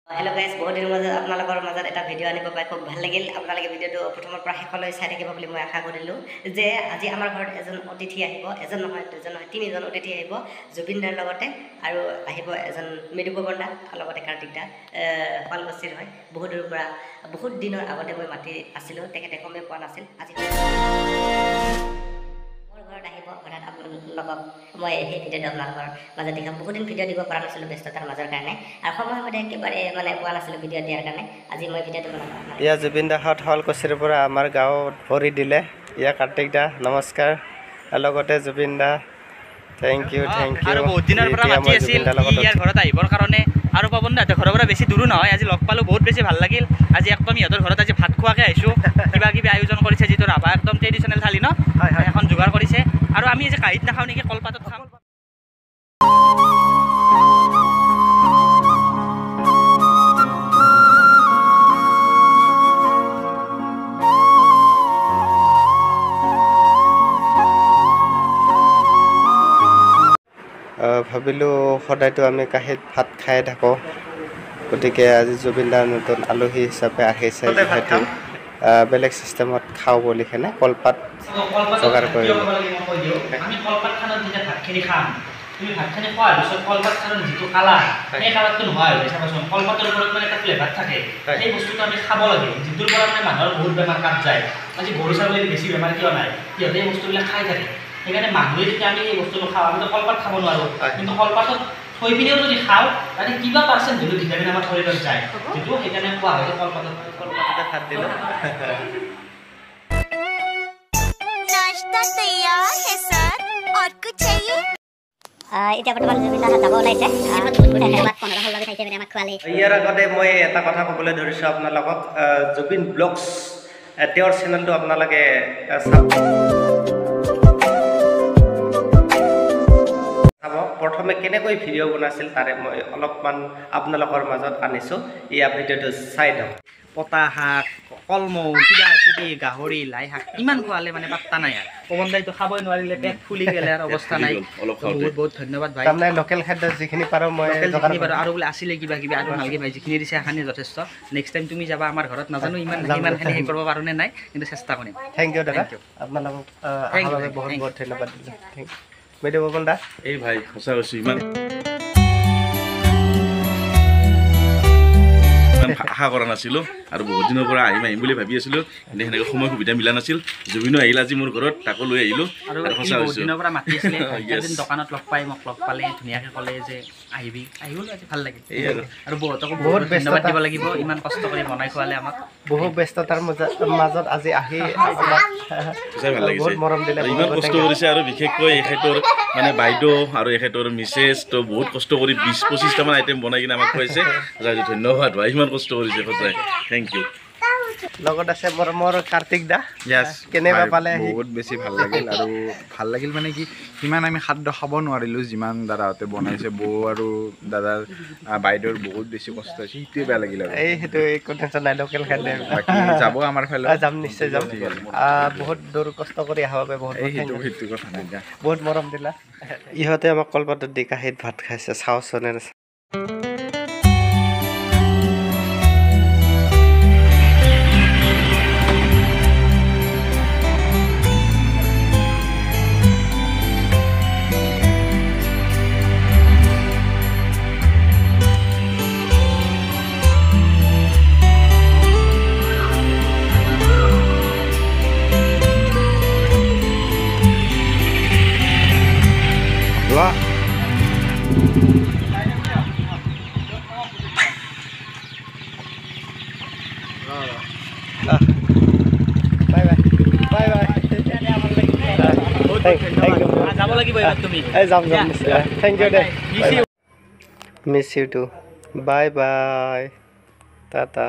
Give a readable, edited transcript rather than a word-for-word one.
hello guys बहुत दिन मजा आपनालोকৰ মাজত এটা ভিডিও আনিব পাই খুব ভাল লাগিল আপোনালোকে ভিডিওটো প্ৰথমৰ পৰা শেষলৈ চাই থাকিব বুলি মই আশা কৰিলো যে আজি আমাৰ ঘৰত এজন অতিথি আহিব এজন নহয় দুজন নহয় তিনিজন অতিথি আহিব জুবিনদাৰ লগতে আৰু আহিব এজন মেডুকো বন্দা লগতে কাৰ্তিক দা পালগছিৰ হয় বহুত দিনৰ আগতে মই মাতি আছিল তেখেতে কমে পোৱা নাছিল আজি হঠাৎ আপোনালোকক মই সেই ভিডিঅ'টো আপোনালোকৰ মাজত দেখাম বহুত দিন ভিডিঅ' দিব পৰা নাছিলোঁ ব্যস্ততাৰ মাজৰ কাৰণে আৰু সময়মতে একেবাৰে মানে পোৱা নাছিলোঁ ভিডিঅ' দিয়াৰ কাৰণে আজি মই ভিডিঅ'টো বনাম ইয়া জুবিন দাহঁত শুৱালকুছিৰ পৰা আমাৰ গাঁৱত ভৰি দিলে ইয়া কাৰ্তিক দা নমস্কাৰ লগতে জুবিন দা থেংক ইউ আৰু বহুত দিনৰ পৰা মাতি আছিল ইয়াৰ ঘৰত আহিবৰ কাৰণে আৰু পাবন দা ঘৰৰ পৰা বেছি দূৰো নহয় আজি লগ পালোঁ বহুত বেছি ভাল লাগিল আজি একদম ইহঁতৰ ঘৰত আজি ভাত খোৱাকৈ আহিছোঁ কিবা আয়োজন কৰিছে যিটো ৰাভা একদম ট্ৰেডিশ্যনেল থালি ন এখন যোগাৰ কৰিছে আৰু আমি আজি কাঁহীত নাখাওঁ নেকি কলপাতত খাম ভাবিলোঁ সদায়তো আমি কাঁহীত ভাত খাই থাকোঁ গতিকে আজি জুবিন দাৰ নতুন আলহী হিচাপে আহিছে যিহেতু বেলেগ চিষ্টেমত খাওঁ বুলি কেনে কলপাত যোগাৰ কৰিলোঁ আমি কলপাতখনত যেতিয়া ভাতখিনি খাম তুমি ভাতখিনি খোৱাৰ পিছত কলপাতখনৰ যিটো কালাৰ সেই কালাৰটো নোহোৱা হৈ যায় চাবাচোন কলপাতৰ ওপৰত মানে এটা ফ্লেভাৰ থাকে সেই বস্তুটো আমি খাব লাগে যিটোৰ পৰা মানে মানুহৰ বহুত বেমাৰ কাট যায় আজি গৰু ছাগলীৰ বেছি বেমাৰ কিয় নাই সিহঁতে এই বস্তুবিলাক খাই থাকে সেইকাৰণে মানুহে যেতিয়া আমি এই বস্তুটো খাওঁ আমিতো কলপাত খাব নোৱাৰোঁ কিন্তু কলপাতত থৈ পিনেও যদি খাওঁ তাতে কিবা পাৰ্চেণ্ট যদি ভিটামিন আমাৰ শৰীৰত যায় যিটো সেইকাৰণে খোৱা হয় কলপাততে ভাত দিলোঁ नाश्ता तैयार है सर और कुछ चाहिए এতিয়া বৰ্তমান জুবিন দাহঁত যাব ওলাইছে ইয়াৰ আগতে মই এটা কথা ক'বলৈ ধৰিছোঁ আপোনালোকক জুবিন ব্লগছ তেওঁৰ চেনেলটো আপোনালোকে চাব প্ৰথমে কেনেকৈ ভিডিঅ' বনাইছিল তাৰে মই অলপমান আপোনালোকৰ মাজত আনিছোঁ এয়া ভিডিঅ'টো চাই দিয়ক পতা শাক কলমৌ কিবা কিবি গাহৰি লাই শাক ইমান খোৱালে মানে পাত্তা নাই আৰু পৱন দাইটো খাবই নোৱাৰিলে পেট ফুলি গ'লে আৰু অৱস্থা নাই বহুত ধন্যবাদ ভাই তাৰমানে লোকেল খাদ্য যিখিনি পাৰোঁ মই আৰু বোলে আছিলে কিবা কিবি আৰু ভালকৈ ভাই যিখিনি দিছে সেইখিনি যথেষ্ট নেক্সট টাইম তুমি যাবা আমাৰ ঘৰত নাজানো ইমানখিনি হেৰি কৰিব পাৰোঁ নে নাই কিন্তু চেষ্টা কৰিম থেংক ইউ দাদা আপোনালোকক বহুত বহুত ধন্যবাদ দিলোঁ থেংক ইউ মেডুকো বন্দা এই ভাই সঁচা কৈছোঁ ইমান আশা কৰা নাছিলোঁ আৰু বহুত দিনৰ পৰা আহিম বুলি ভাবি আছিলোঁ কিন্তু সেনেকৈ সময় সুবিধা মিলা নাছিল জুবিনো আহিল আজি মোৰ ঘৰত তাকো লৈ আহিলোঁ আৰু সঁচা বহুত দিনৰ পৰা মাতি আছিলে এদিন দোকানত লগ পালে ধুনীয়াকৈ ক'লে যে আহিবি আহিবলৈ আজি ভাল লাগিল আৰু বহুতকো বহুত ধন্যবাদ দিব লাগিব ইমান কষ্ট কৰি বনাই খোৱালে আমাক বহুত ব্যস্ততাৰ মাজত আজি আহি ভাল লাগিছে মৰম দিলে ইমান কষ্ট কৰিছে আৰু বিশেষকৈ এখেতৰ মানে বাইদেউ আৰু এখেতৰ মিছেছ তো বহুত কষ্ট কৰি 20-25টামান আইটেম বনাই কিনে আমাক খুৱাইছে ধন্যবাদ ভাই ইমান কষ্ট কৰিছে সঁচাই থেংক ইউ লগত আছে মোৰ কাৰ্তিক দা কেনেবা পালে বহুত বেছি ভাল লাগিল আৰু ভাল লাগিল মানে কি সিমান আমি খাদ্য খাব নোৱাৰিলোঁ যিমান দাদাহঁতে বনাইছে বৌ আৰু দাদাৰ বাইদেউৰ বহুত বেছি কষ্ট হৈছে সেইটোৱে বেয়া লাগিল আৰু সেইটো একো টেনশ্যন নাই লোকেল খাদ্য বাকী যাব আমাৰ ফালে যাম নিশ্চয় যাম বহুত দূৰ কষ্ট কৰি অহাৰ বাবে সেইটো কথা নাই বহুত মৰম দিলা ইহঁতে আমাক কলপাতত দি কাঁহীত ভাত খাইছে চাওচোনে যাব লাগিব তুমি যাম নিশ্চয় থেংক ইউ দে miss you too bye bye Tata